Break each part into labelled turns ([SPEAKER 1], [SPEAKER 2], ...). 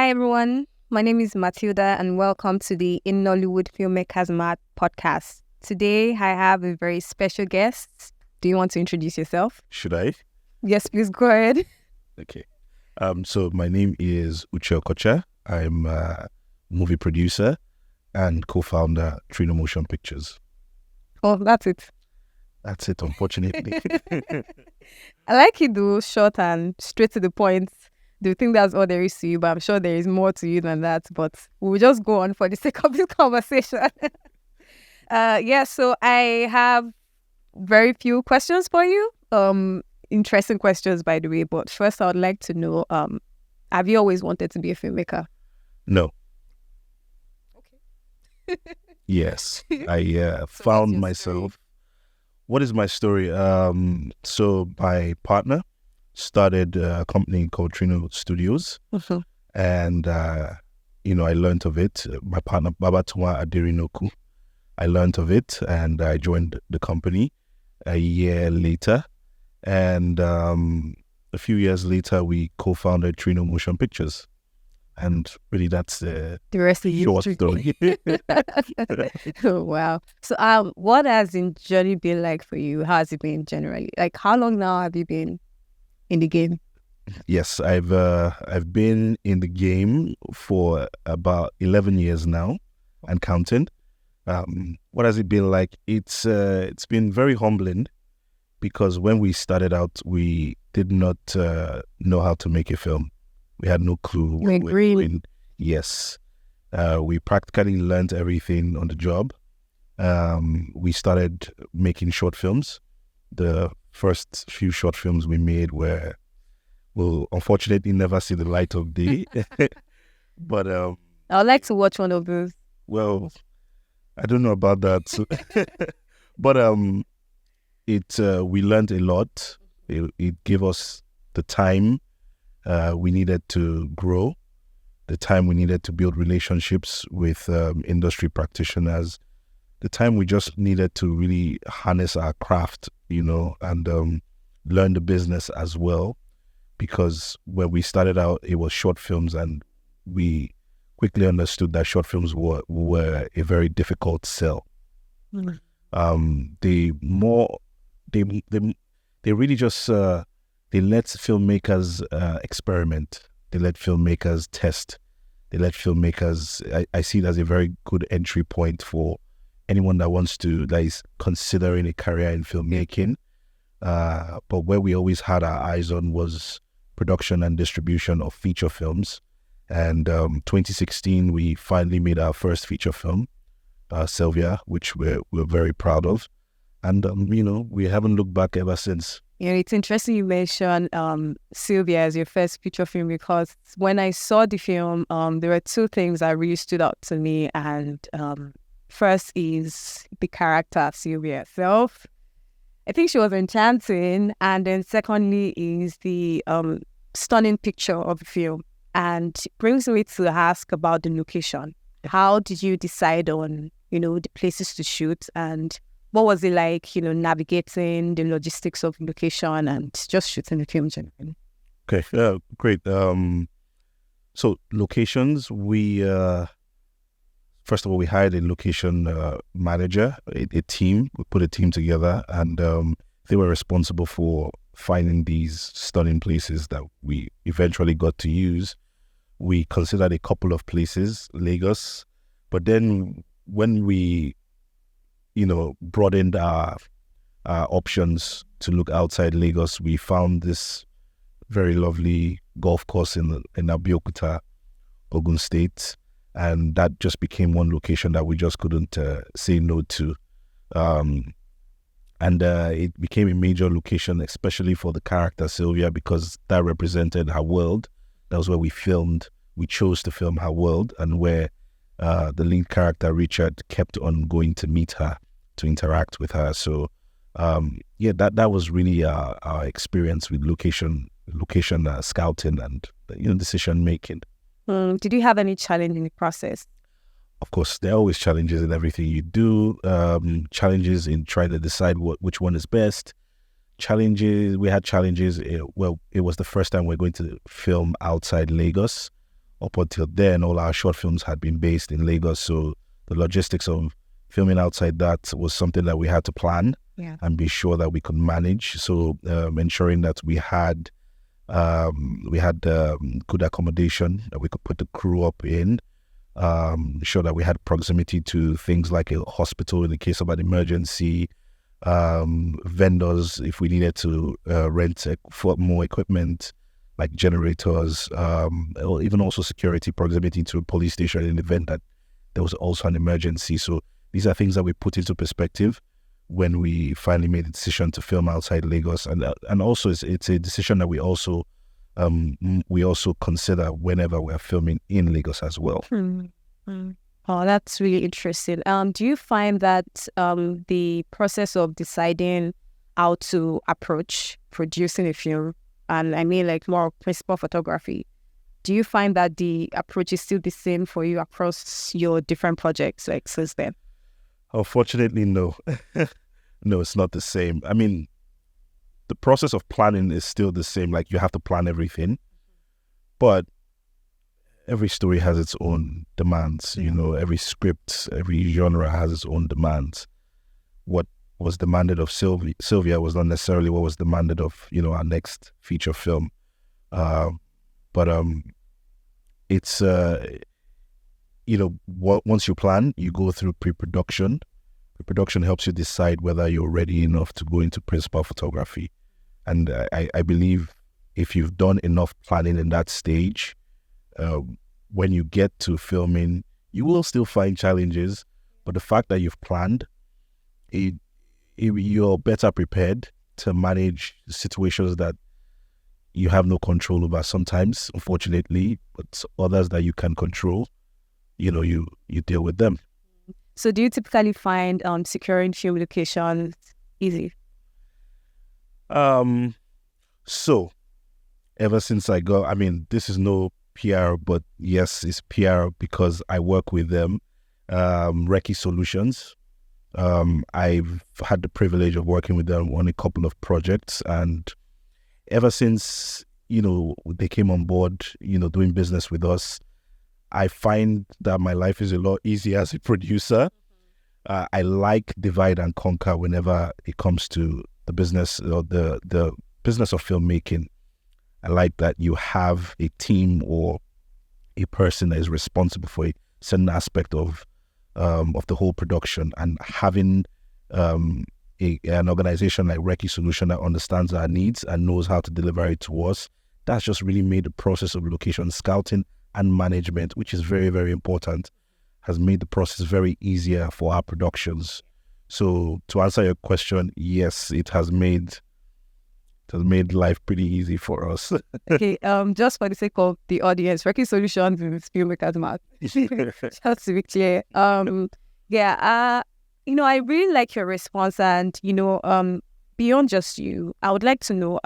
[SPEAKER 1] Hi everyone, my name is Matilda and welcome to the Nollywood Filmmakers Mart Podcast. Today I have a very special guest. Do you want to introduce yourself?
[SPEAKER 2] Should I?
[SPEAKER 1] Yes, please go ahead.
[SPEAKER 2] Okay. So my name is Uche Okocha. I'm a movie producer and co-founder Trino Motion Pictures.
[SPEAKER 1] Oh, that's it.
[SPEAKER 2] That's it, unfortunately.
[SPEAKER 1] I like it though, short and straight to the point. Do you think that's all there is to you? But I'm sure there is more to you than that. But we'll just go on for the sake of this conversation. So I have very few questions for you. Interesting questions, by the way. But first, I would like to know, have you always wanted to be a filmmaker?
[SPEAKER 2] No.
[SPEAKER 1] Okay.
[SPEAKER 2] Yes. I found myself.
[SPEAKER 1] Story?
[SPEAKER 2] What is my story? So my partner started a company called Trino Studios.
[SPEAKER 1] Mm-hmm.
[SPEAKER 2] And, I learned of it. My partner, Babatuma Aderinoku, I learned of it and I joined the company a year later. And a few years later, we co-founded Trino Motion Pictures. And really, that's the
[SPEAKER 1] rest of
[SPEAKER 2] short
[SPEAKER 1] history.
[SPEAKER 2] story.
[SPEAKER 1] Oh, wow. So what has the journey been like for you? How has it been generally? Like, how long now have you been in the game?
[SPEAKER 2] Yes, I've been in the game for about 11 years now and counting. What has it been like? It's been very humbling because when we started out, we did not know how to make a film. We had no clue.
[SPEAKER 1] You agree?
[SPEAKER 2] Yes. We practically learned everything on the job. We started making short films. The first few short films we made will unfortunately never see the light of day. But
[SPEAKER 1] I would like to watch one of those.
[SPEAKER 2] Well, I don't know about that. But we learned a lot. It gave us the time we needed to grow, the time we needed to build relationships with industry practitioners, the time we just needed to really harness our craft, and learn the business as well. Because when we started out, it was short films, and we quickly understood that short films were a very difficult sell. Mm-hmm. They really just they let filmmakers experiment. They let filmmakers test. They let filmmakers. I see it as a very good entry point for anyone that is considering a career in filmmaking. But where we always had our eyes on was production and distribution of feature films. And 2016, we finally made our first feature film, Sylvia, which we're very proud of. And, we haven't looked back ever since.
[SPEAKER 1] It's interesting you mentioned Sylvia as your first feature film, because when I saw the film, there were two things that really stood out to me. And first is the character of Sylvia herself. I think she was enchanting. And then secondly is the stunning picture of the film. And it brings me to ask about the location. How did you decide on, the places to shoot, and what was it like, navigating the logistics of location and just shooting the film generally?
[SPEAKER 2] Okay, great. So locations, we first of all, we hired a location manager, a team. We put a team together, and they were responsible for finding these stunning places that we eventually got to use. We considered a couple of places, Lagos, but then when we broadened our options to look outside Lagos, we found this very lovely golf course in Abeokuta, Ogun State, and that just became one location that we just couldn't say no to. And it became a major location, especially for the character Sylvia, because that represented her world. That was where we filmed. We chose to film her world, and where the lead character Richard kept on going to meet her, to interact with her. So that was really our experience with location scouting and decision making.
[SPEAKER 1] Did you have any challenge in the process?
[SPEAKER 2] Of course, there are always challenges in everything you do. Challenges in trying to decide which one is best. We had challenges. It was the first time we're going to film outside Lagos. up until then, all our short films had been based in Lagos. So the logistics of filming outside that was something that we had to plan and be sure that we could manage. So ensuring that we had good accommodation, that we could put the crew up in, sure that we had proximity to things like a hospital in the case of an emergency, vendors if we needed to rent more equipment like generators, or even also security, proximity to a police station in the event that there was also an emergency. So these are things that we put into perspective when we finally made the decision to film outside Lagos, and also it's a decision that we also consider whenever we're filming in Lagos as well.
[SPEAKER 1] Oh, that's really interesting. Do you find that the process of deciding how to approach producing a film, and I mean like more principal photography, do you find that the approach is still the same for you across your different projects like since then?
[SPEAKER 2] Unfortunately, no. No, it's not the same. I mean, the process of planning is still the same. Like, you have to plan everything, but every story has its own demands. You know, every script, every genre has its own demands. What was demanded of Sylvia was not necessarily what was demanded of, our next feature film. But it's once you plan, you go through pre-production. Pre-production helps you decide whether you're ready enough to go into principal photography. And I believe if you've done enough planning in that stage, when you get to filming, you will still find challenges. But the fact that you've planned, you're better prepared to manage situations that you have no control over sometimes, unfortunately, but others that you can control, you deal with them.
[SPEAKER 1] So do you typically find securing film locations easy?
[SPEAKER 2] So ever since this is no PR, but yes, it's PR because I work with them, Recce Solutions. I've had the privilege of working with them on a couple of projects, and ever since, they came on board, doing business with us, I find that my life is a lot easier as a producer. I like divide and conquer whenever it comes to the business or the business of filmmaking. I like that you have a team or a person that is responsible for a certain aspect of the whole production, and having an organization like Recce Solution that understands our needs and knows how to deliver it to us. That's just really made the process of location scouting and management, which is very, very important, has made the process very easier for our productions. So to answer your question, yes, it has made life pretty easy for us.
[SPEAKER 1] Okay, just for the sake of the audience, Recce Solutions is Filmmakers Mart. Just to be clear. I really like your response, and beyond just you, I would like to know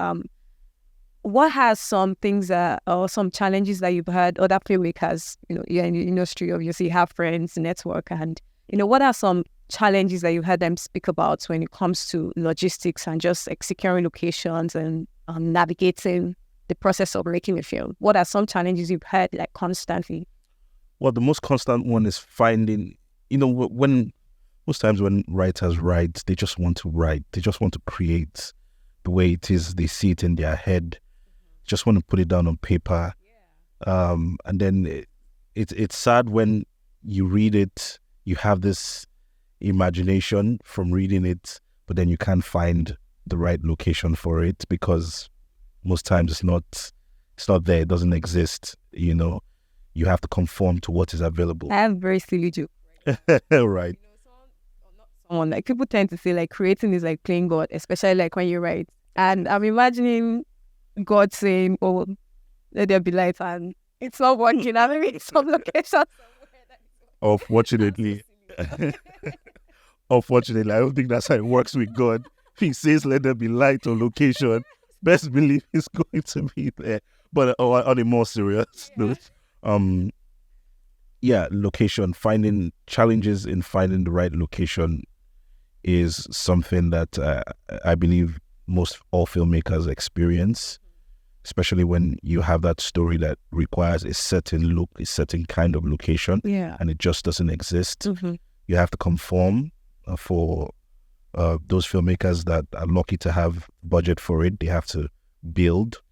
[SPEAKER 1] what are some things or some challenges that you've had other filmmakers, you're in the industry, obviously have friends, network, and what are some challenges that you had them speak about when it comes to logistics and just securing locations and navigating the process of making a film? What are some challenges you've had like constantly?
[SPEAKER 2] Well, the most constant one is finding, when most times when writers write, they just want to write. They just want to create the way it is. They see it in their head. Just want to put it down on paper. And then it's sad when you read it, you have this imagination from reading it, but then you can't find the right location for it because most times it's not there. It doesn't exist. You have to conform to what is available.
[SPEAKER 1] I have a very silly joke.
[SPEAKER 2] Right.
[SPEAKER 1] Someone like people tend to say like creating is like playing God, especially like when you write. And I'm imagining God saying, "Oh, let there be light," and it's not working. I mean, it's some location.
[SPEAKER 2] Unfortunately, I don't think that's how it works with God. If He says, "Let there be light on location," best believe it's going to be there. But on a more serious note, location, finding challenges in finding the right location is something that I believe all filmmakers experience, especially when you have that story that requires a certain look, a certain kind of location, and it just doesn't exist. You have to conform for those filmmakers that are lucky to have budget for it. They have to build.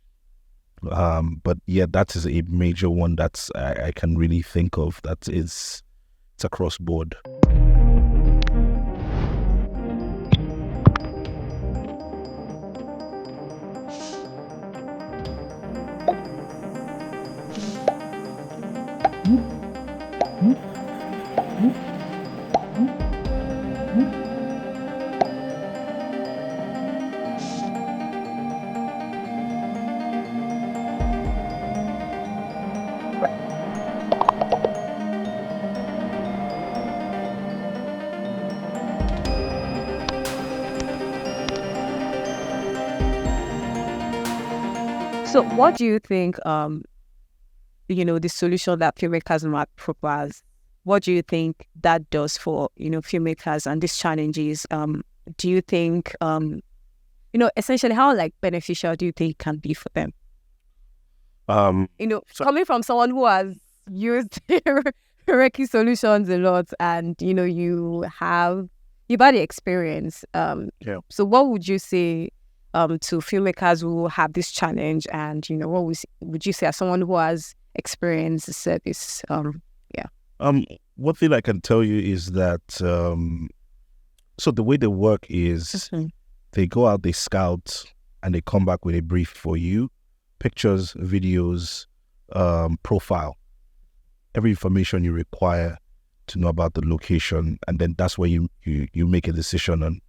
[SPEAKER 2] But yeah, that is a major one that's I can really think of. It's across board.
[SPEAKER 1] So what do you think, the solution that Filmmakers Mart provides, what do you think that does for, filmmakers and these challenges? Do you think, essentially how beneficial do you think it can be for them? Coming from someone who has used Reiki solutions a lot and, you've had the experience. So what would you say to filmmakers who have this challenge, and what would you say as someone who has experienced the service?
[SPEAKER 2] One thing I can tell you is that so the way they work is they go out, they scout, and they come back with a brief for you: pictures, videos, profile, every information you require to know about the location, and then that's where you make a decision on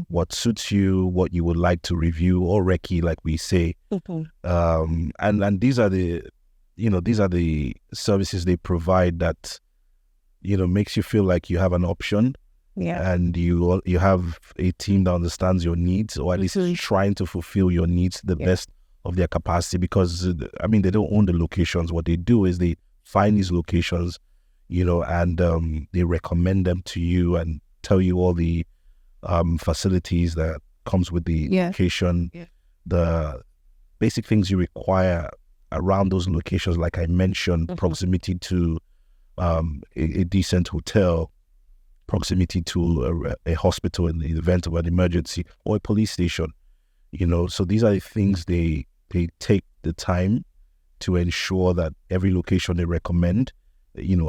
[SPEAKER 2] what suits you, what you would like to review, or recce, like we say. And these are the services they provide that makes you feel like you have an option, and you have a team that understands your needs, or at least is trying to fulfill your needs to the best of their capacity. Because they don't own the locations. What they do is they find these locations, and they recommend them to you and tell you all the facilities that comes with the location, the basic things you require around those locations, like I mentioned, proximity to a decent hotel, proximity to a hospital in the event of an emergency, or a police station. So these are the things they take the time to ensure that every location they recommend,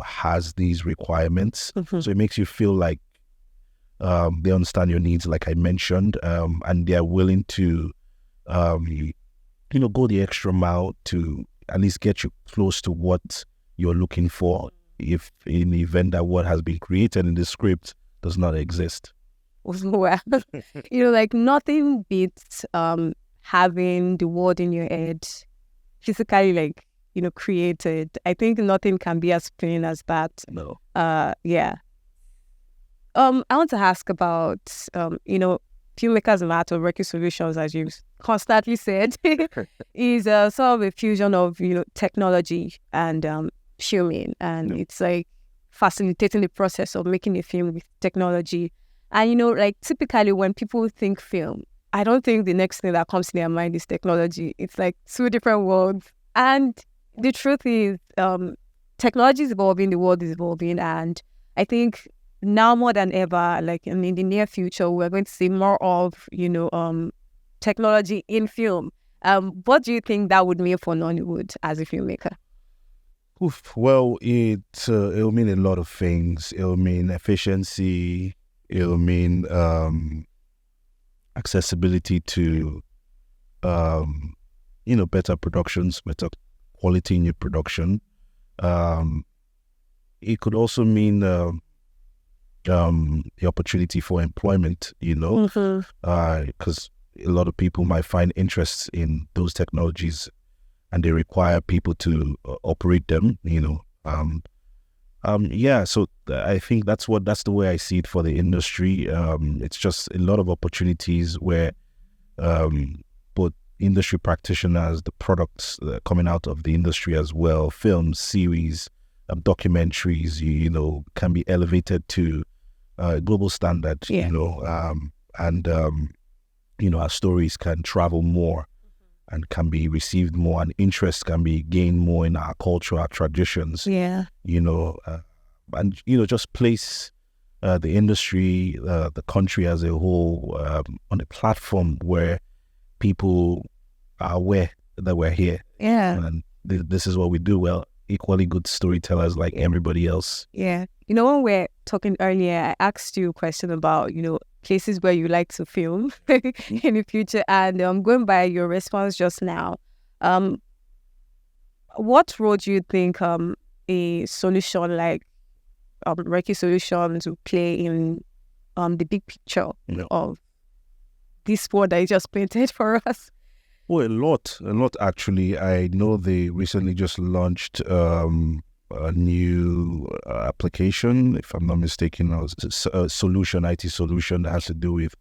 [SPEAKER 2] has these requirements. So it makes you feel like they understand your needs, like I mentioned, and they're willing to, go the extra mile to at least get you close to what you're looking for, if in the event that what has been created in the script does not exist.
[SPEAKER 1] Well, nothing beats having the word in your head physically, created. I think nothing can be as plain as that.
[SPEAKER 2] No.
[SPEAKER 1] I want to ask about, Filmmakers Mart or Reiki Solutions, as you constantly said, is sort of a fusion of, technology and filming. And it's facilitating the process of making a film with technology. And, typically when people think film, I don't think the next thing that comes to their mind is technology. It's two different worlds. And the truth is, technology is evolving, the world is evolving. And I think now more than ever, in the near future, we're going to see more of, technology in film. What do you think that would mean for Nollywood as a filmmaker?
[SPEAKER 2] Well, it'll mean a lot of things. It'll mean efficiency. It'll mean accessibility to, better productions, better quality in your production. It could also mean the opportunity for employment, because a lot of people might find interest in those technologies and they require people to operate them, So I think that's the way I see it for the industry. It's just a lot of opportunities where both industry practitioners, the products coming out of the industry as well, films, series, documentaries, can be elevated to global standard, and our stories can travel more. and can be received more, and interest can be gained more in our culture, our traditions.
[SPEAKER 1] Yeah.
[SPEAKER 2] And just place the industry, the country as a whole, on a platform where people are aware that we're here.
[SPEAKER 1] Yeah.
[SPEAKER 2] And this is what we do well. Equally good storytellers like everybody else.
[SPEAKER 1] Yeah. When we're talking earlier, I asked you a question about, places where you like to film in the future. And going by your response just now, what role do you think a solution like Recce Solutions will play in the big picture of this world that you just painted for us?
[SPEAKER 2] Well, a lot actually. I know they recently just launched a new application, if I'm not mistaken. It's a solution, IT solution that has to do with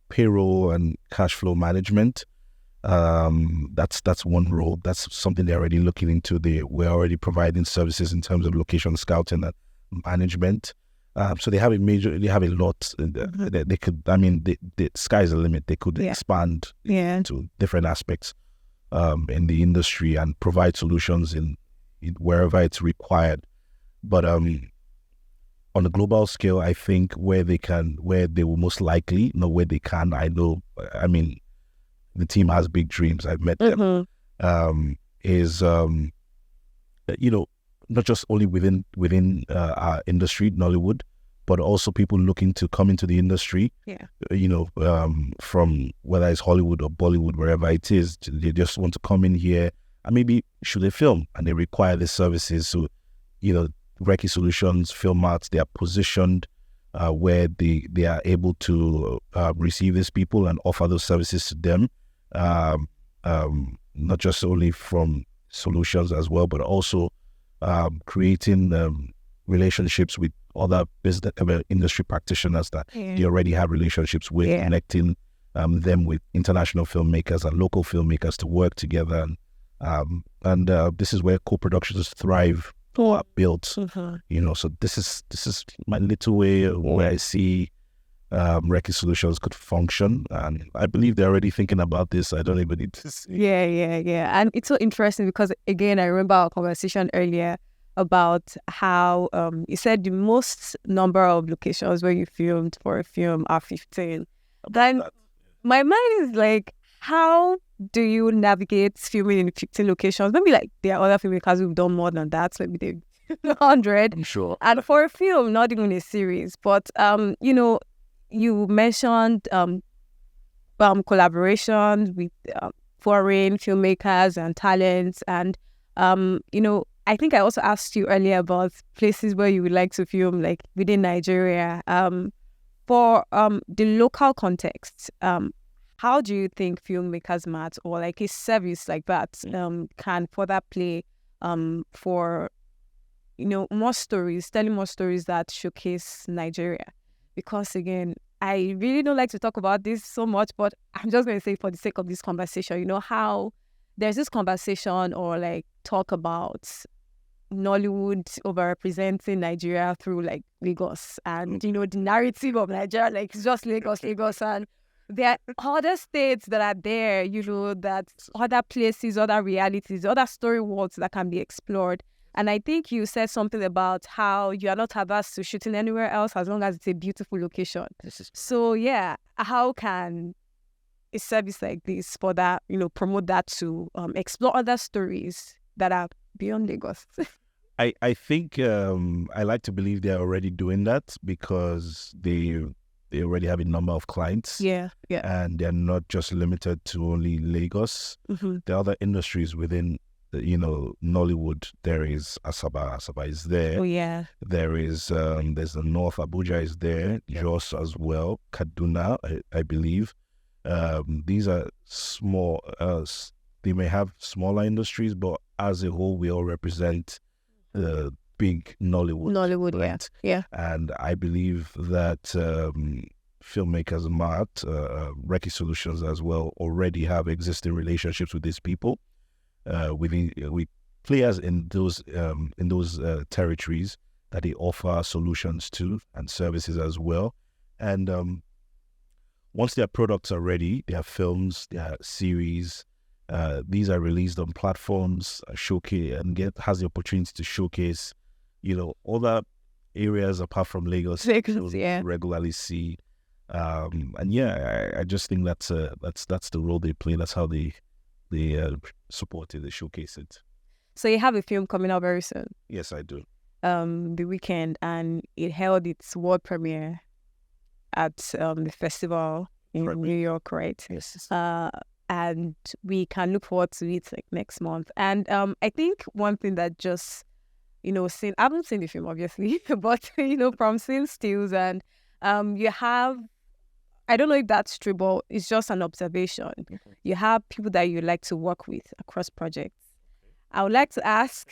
[SPEAKER 2] payroll and cash flow management. That's one role. That's something they're already looking into. We're already providing services in terms of location scouting and management. So they have a lot. They could. I mean, the sky's the limit. They could expand to different aspects in the industry and provide solutions in wherever it's required. But on a global scale, I think where they will most likely, not where they can. I know. I mean, the team has big dreams. I've met them. Is not just only within our industry, Nollywood, but also people looking to come into the industry. From whether it's Hollywood or Bollywood, wherever it is, they just want to come in here and maybe shoot a film, and they require the services. So, Recce Solutions, Film Mart, they are positioned where they are able to receive these people and offer those services to them, not just only from solutions as well, but also creating relationships with other business industry practitioners that they already have relationships with, connecting them with international filmmakers and local filmmakers to work together. And this is where co-productions thrive or are built. So this is my little way where I see Recce Solutions could function, and I believe they're already thinking about this. I don't even need to see.
[SPEAKER 1] Yeah. And it's so interesting because, again, I remember our conversation earlier about how you said the most number of locations where you filmed for a film are 15. Then my mind is like, how do you navigate filming in 15 locations? Maybe like there are other filmmakers who've done more than that, maybe they've 100.
[SPEAKER 2] I'm sure.
[SPEAKER 1] And for a film, not even a series, but you mentioned collaboration with foreign filmmakers and talents, and I think I also asked you earlier about places where you would like to film, like within Nigeria. For the local context, how do you think Filmmakers Mart or like a service like that can further play for more stories, telling more stories that showcase Nigeria? Because again, I really don't like to talk about this so much, but I'm just going to say for the sake of this conversation, how there's this conversation or like talk about Nollywood overrepresenting Nigeria through like Lagos, and the narrative of Nigeria, like it's just Lagos, and there are other states that are there, that other places, other realities, other story worlds that can be explored. And I think you said something about how you are not averse to shooting anywhere else as long as it's a beautiful location. So yeah, how can a service like this for that, promote that to explore other stories that are beyond Lagos?
[SPEAKER 2] I think I like to believe they're already doing that because they already have a number of clients.
[SPEAKER 1] Yeah.
[SPEAKER 2] And they're not just limited to only Lagos. There are other industries within Nollywood. There is Asaba is there.
[SPEAKER 1] Oh yeah.
[SPEAKER 2] There is there's the North, Abuja is there, Jos as well, Kaduna, I believe. These are small, they may have smaller industries, but as a whole we all represent the big Nollywood, right?
[SPEAKER 1] Yeah.
[SPEAKER 2] And I believe that Filmmakers Mart, Recce Solutions as well, already have existing relationships with these people. With players in those territories that they offer solutions to and services as well. And once their products are ready, their films, their series, these are released on platforms, showcase, and has the opportunity to showcase, other areas apart from Lagos.
[SPEAKER 1] Lagos, yeah.
[SPEAKER 2] Regularly see, and yeah, I just think that's the role they play. That's how they support it, they showcase it.
[SPEAKER 1] So you have a film coming out very soon.
[SPEAKER 2] Yes, I do.
[SPEAKER 1] The Weekend, and it held its world premiere at the festival in New York, right?
[SPEAKER 2] Yes.
[SPEAKER 1] And we can look forward to it like next month. And I think one thing that just, I haven't seen the film obviously, but from seeing stills and you have, I don't know if that's true, but it's just an observation.
[SPEAKER 2] Okay.
[SPEAKER 1] You have people that you like to work with across projects. I would like to ask,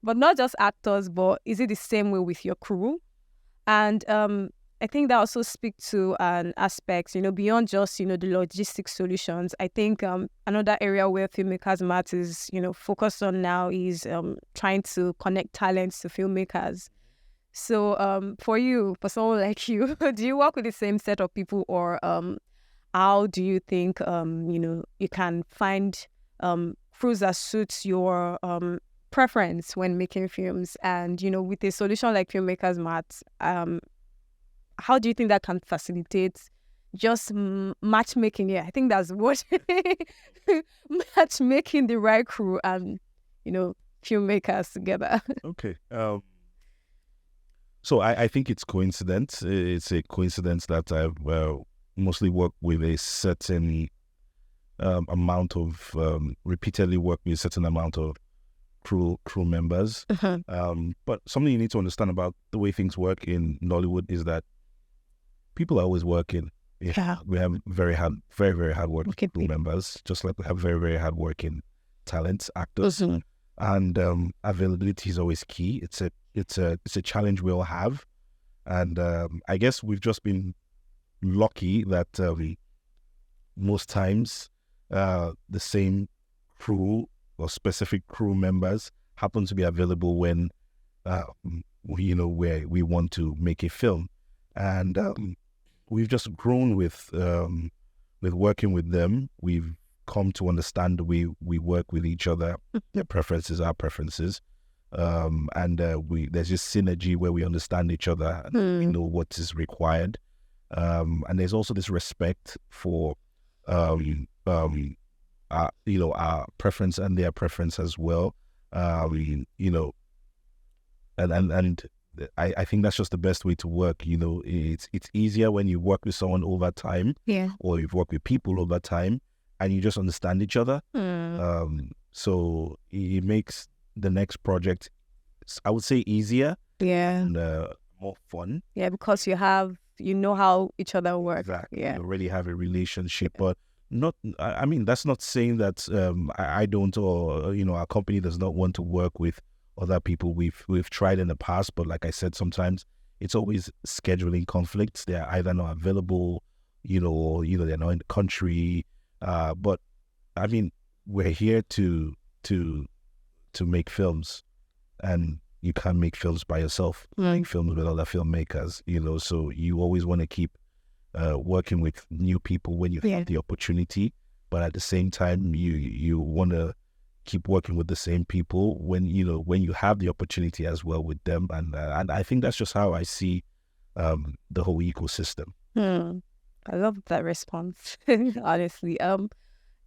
[SPEAKER 1] but not just actors, but is it the same way with your crew? And I think that also speaks to an aspect, beyond just, the logistic solutions. I think another area where Filmmakers Mart is, focused on now is trying to connect talents to filmmakers. So for someone like you, do you work with the same set of people, or how do you think, you can find crews that suits your preference when making films? And, with a solution like Filmmakers Mart, how do you think that can facilitate just matchmaking? Yeah, I think that's what matchmaking the right crew and, filmmakers together.
[SPEAKER 2] Okay. So I think it's coincidence. It's a coincidence that I've mostly worked with a certain amount of repeatedly worked with a certain amount of crew members. But something you need to understand about the way things work in Nollywood is that people are always working.
[SPEAKER 1] Yeah.
[SPEAKER 2] We have very very hard working crew members, just like we have very, very hard working talents, actors. And availability is always key. It's a challenge we all have. And I guess we've just been lucky that most times the same crew or specific crew members happen to be available when where we want to make a film. And we've just grown with working with them. We've come to understand the way we work with each other, their preferences, our preferences. And there's this synergy where we understand each other and we know what is required. And there's also this respect for our preference and their preference as well. And I think that's just the best way to work. It's easier when you work with someone over time, or you've worked with people over time, and you just understand each other. So it makes the next project, I would say, easier, and more fun. Yeah, because you know how each other work. Exactly. Yeah, you already have a relationship, but not. I mean, that's not saying that I don't, or our company does not want to work with other people. We've tried in the past, but like I said, sometimes it's always scheduling conflicts. They're either not available, or they're not in the country. But I mean, we're here to make films, and you can't make films by yourself. Make films with other filmmakers, so you always want to keep working with new people when you have the opportunity, but at the same time you want to keep working with the same people when you have the opportunity as well with them. And I think that's just how I see the whole ecosystem. I love that response. Honestly, can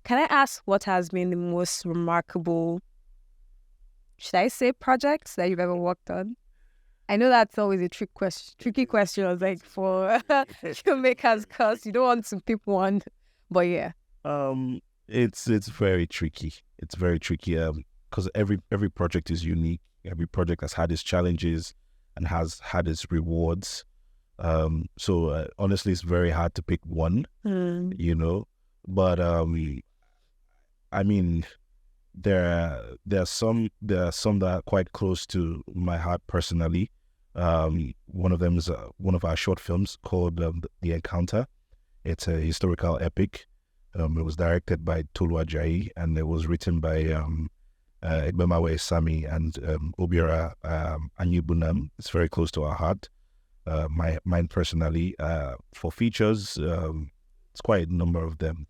[SPEAKER 2] I ask what has been the most remarkable, should I say, projects that you've ever worked on? I know that's always a tricky question, like for filmmakers, because you don't want to pick one, but yeah. It's very tricky. It's very tricky because every project is unique. Every project has had its challenges and has had its rewards. So honestly, it's very hard to pick one. But I mean, there are some that are quite close to my heart personally. One of them is one of our short films called The Encounter. It's a historical epic. It was directed by Tolu Ajayi, and it was written by Egbemawe Sami and Obiora Anyubunam. It's very close to our heart. mine personally. For features, it's quite a number of them.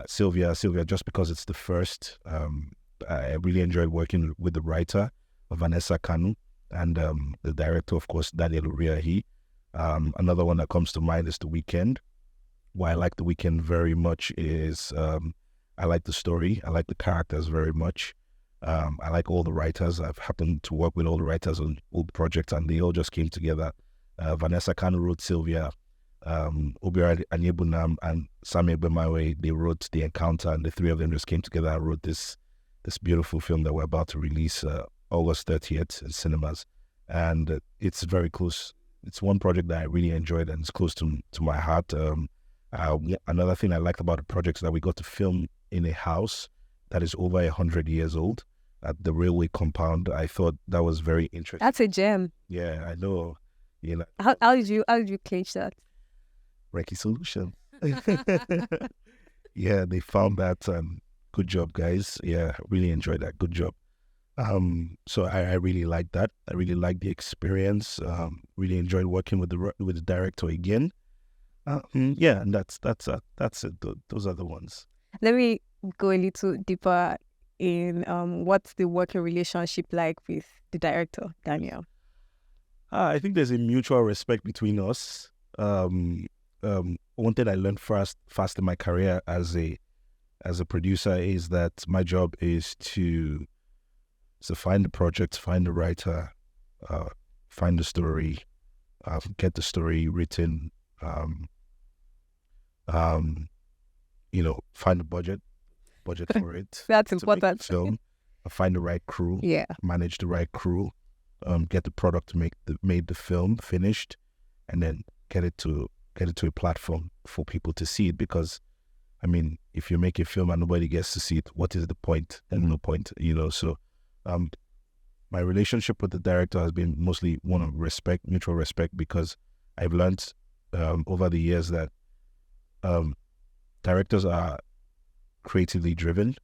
[SPEAKER 2] Sylvia, just because it's the first. I really enjoyed working with the writer, Vanessa Kanu, and the director, of course, Daniel Uriahi. Another one that comes to mind is The Weekend. Why I like The Weekend very much is I like the story. I like the characters very much. I like all the writers. I've happened to work with all the writers on old projects, and they all just came together. Vanessa Kanu wrote Sylvia. Obiora Anyebunam and Samuel Bemawe, they wrote The Encounter, and the three of them just came together and wrote this beautiful film that we're about to release August 30th in cinemas. And it's very close. It's one project that I really enjoyed, and it's close to my heart. Another thing I liked about the project is that we got to film in a house that is over 100 years old at the railway compound. I thought that was very interesting.
[SPEAKER 1] That's a gem.
[SPEAKER 2] Yeah, I know.
[SPEAKER 1] How did you clinch that?
[SPEAKER 2] Recce Solution. Yeah, they found that. Good job, guys. Yeah, really enjoyed that. Good job. So I really liked that. I really liked the experience. Really enjoyed working with the director again. Yeah, and that's it. Those are the ones.
[SPEAKER 1] Let me go a little deeper in what's the working relationship like with the director, Daniel?
[SPEAKER 2] I think there's a mutual respect between us. One thing I learned fast in my career as a producer is that my job is to find the project, find the writer, find the story, get the story written, find the budget for it.
[SPEAKER 1] That's important.
[SPEAKER 2] Film, find the right crew, manage the right crew, get the product made the film finished, and then get it to a platform for people to see it. Because I mean, if you make a film and nobody gets to see it, what is the point? There's no point, So my relationship with the director has been mostly one of respect, mutual respect, because I've learned over the years that directors are creatively driven.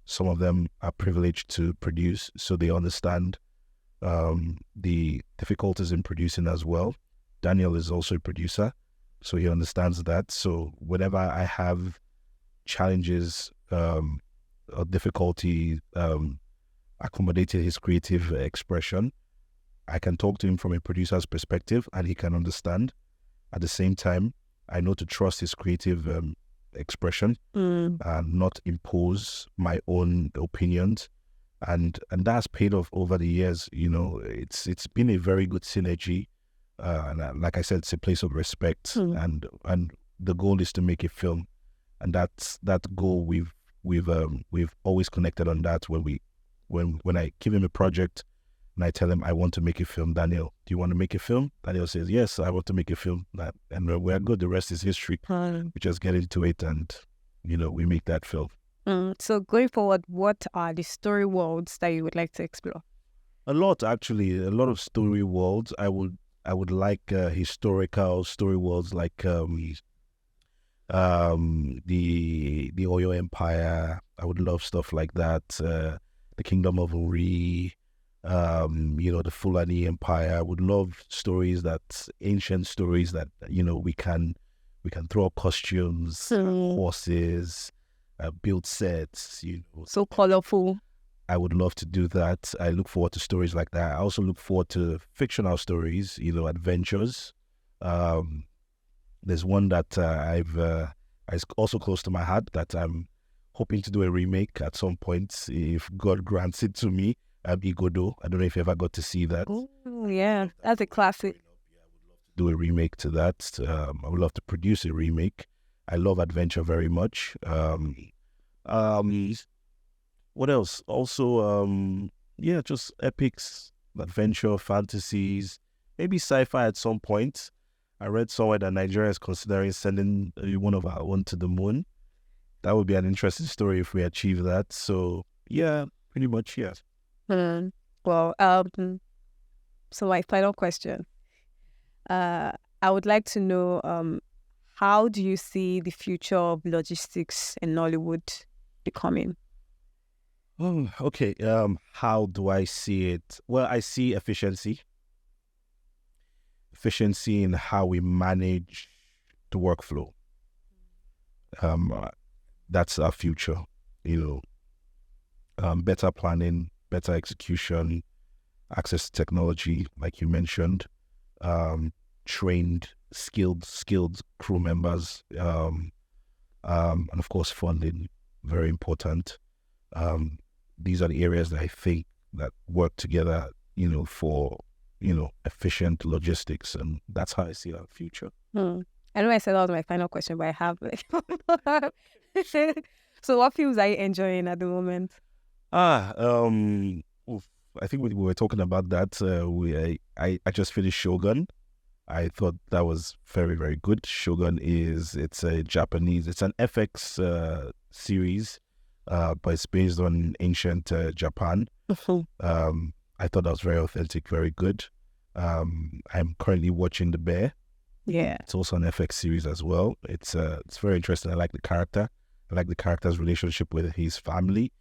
[SPEAKER 2] Some of them are privileged to produce, so they understand the difficulties in producing as well. Daniel is also a producer, so he understands that. So whenever I have challenges or difficulty accommodating his creative expression, I can talk to him from a producer's perspective, and he can understand. At the same time, I know to trust his creative expression and not impose my own opinions, and that's paid off over the years. It's been a very good synergy, and like I said, it's a place of respect, and the goal is to make a film, and that goal we've always connected on that. When I give him a project and I tell him I want to make a film, Daniel, do you want to make a film? Daniel says, yes, I want to make a film. And we're good. The rest is history. We just get into it and, we make that film.
[SPEAKER 1] So going forward, what are the story worlds that you would like to explore?
[SPEAKER 2] A lot, actually. A lot of story worlds. I would like historical story worlds, like the Oyo Empire. I would love stuff like that. The Kingdom of Uri. The Fulani Empire. I would love ancient stories that, we can throw up costumes, horses, build sets,
[SPEAKER 1] So colorful.
[SPEAKER 2] I would love to do that. I look forward to stories like that. I also look forward to fictional stories, adventures. There's one that is also close to my heart that I'm hoping to do a remake at some point, if God grants it to me. Igodo. I don't know if you ever got to see that.
[SPEAKER 1] Oh, yeah. That's a classic.
[SPEAKER 2] Do a remake to that. I would love to produce a remake. I love adventure very much. What else? Also, just epics, adventure, fantasies, maybe sci-fi at some point. I read somewhere that Nigeria is considering sending one of our own to the moon. That would be an interesting story if we achieve that. So, yeah, pretty much, yes.
[SPEAKER 1] Well, so my final question. I would like to know, how do you see the future of logistics in Nollywood becoming?
[SPEAKER 2] Oh, okay. How do I see it? Well, I see efficiency. efficiency in how we manage the workflow. That's our future, better planning, better execution, access to technology, like you mentioned, trained, skilled crew members, and of course funding, very important. These are the areas that I think that work together, for efficient logistics, and that's how I see our future.
[SPEAKER 1] I know I said that was my final question, but I have So what films are you enjoying at the moment?
[SPEAKER 2] I think we were talking about that. I just finished Shogun. I thought that was very, very good. Shogun it's a Japanese, it's an FX series, but it's based on ancient Japan. I thought that was very authentic, very good. I'm currently watching The Bear.
[SPEAKER 1] Yeah.
[SPEAKER 2] It's also an FX series as well. It's very interesting. I like the character. I like the character's relationship with his family.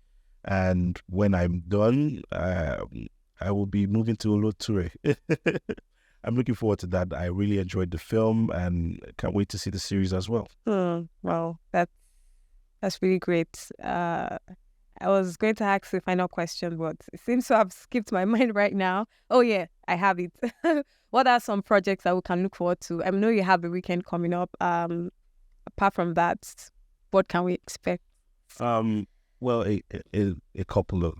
[SPEAKER 2] And when I'm done, I will be moving to Oloture. I'm looking forward to that. I really enjoyed the film and can't wait to see the series as well.
[SPEAKER 1] Wow, that's really great. I was going to ask the final question, but it seems to have skipped my mind right now. Oh yeah, I have it. What are some projects that we can look forward to? I know you have the weekend coming up. Apart from that, what can we expect?
[SPEAKER 2] Well, a couple of,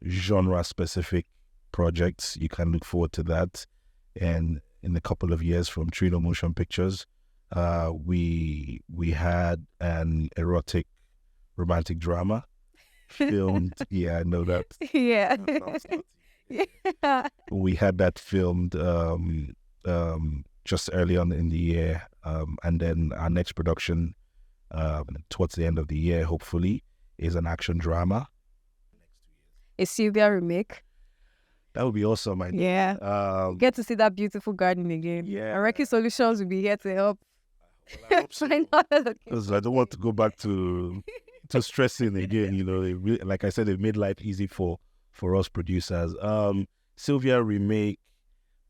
[SPEAKER 2] genre-specific projects. You can look forward to that. And in a couple of years from Trino Motion Pictures, we had an erotic romantic drama filmed. Yeah, I know that.
[SPEAKER 1] Yeah.
[SPEAKER 2] Yeah. We had that filmed just early on in the year. And then our next production towards the end of the year, hopefully, is an action drama.
[SPEAKER 1] A Sylvia remake.
[SPEAKER 2] That would be awesome.
[SPEAKER 1] Get to see that beautiful garden again.
[SPEAKER 2] Yeah.
[SPEAKER 1] And Reiki Solutions will be here to help.
[SPEAKER 2] Well, I hope so. Because I don't want to go back to stressing again. Like I said, they made life easy for us producers. Sylvia remake,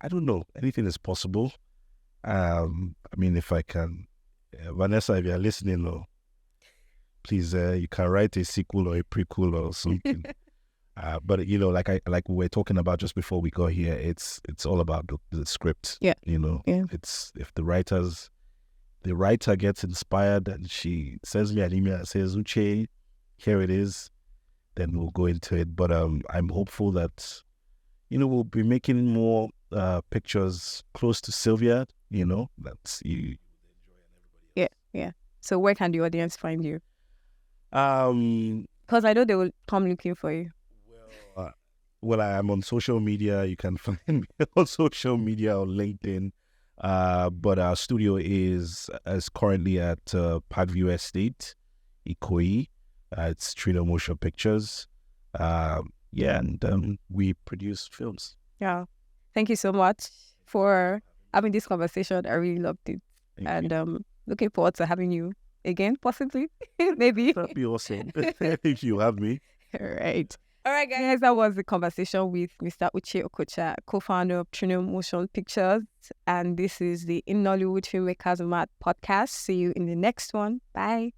[SPEAKER 2] I don't know. Anything is possible. If I can, Vanessa, if you're listening, please, you can write a sequel or a prequel or something. But like we were talking about just before we got here, it's all about the script.
[SPEAKER 1] Yeah.
[SPEAKER 2] It's if the writer gets inspired and she sends me an email and says, Uche, here it is, then we'll go into it. But I'm hopeful that we'll be making more pictures close to Sylvia. That's you.
[SPEAKER 1] Yeah. So where can the audience find you?
[SPEAKER 2] Because
[SPEAKER 1] I know they will come looking for you.
[SPEAKER 2] Well, I am on social media. You can find me on social media on LinkedIn. But our studio is currently at Parkview Estate, Ikoyi. It's Trino Motion Pictures. And we produce films.
[SPEAKER 1] Yeah. Thank you so much for having this conversation. I really loved it.
[SPEAKER 2] Thank you.
[SPEAKER 1] Looking forward to having you again, possibly. Maybe.
[SPEAKER 2] That'd be awesome if you have me.
[SPEAKER 1] All right, guys, that was the conversation with Mr. Uche Okocha, co-founder of Trino Motion Pictures. And this is the Nollywood Filmmakers Mart Podcast. See you in the next one. Bye.